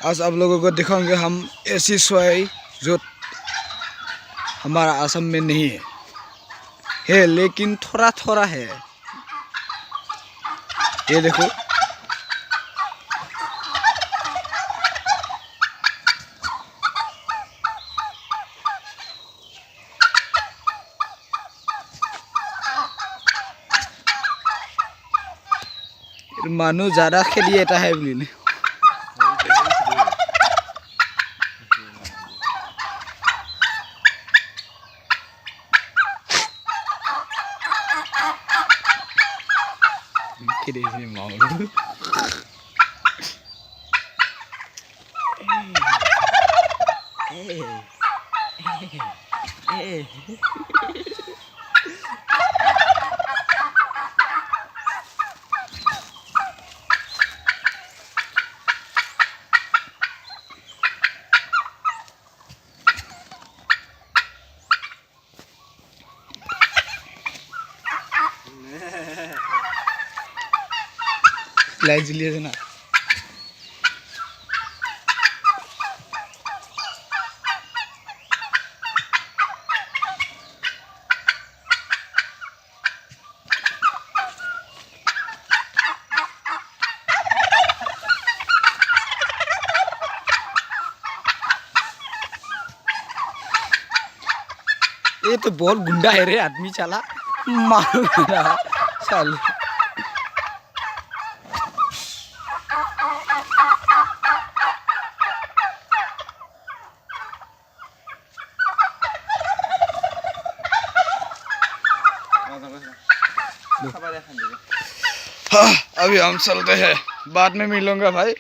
आज आप लोगों को दिखाएंगे हम ऐसी सोई जो हमारा असम में नहीं है लेकिन थोड़ा थोड़ा है। ये देखो, मानो ज़्यादा खेली एटा है बोली खेली माऊ लाइट जलिए ना। ये तो बहुत गुंडा है रे, आदमी चला मारो साले। हाँ, अभी हम चलते हैं, बाद में मिलूंगा भाई।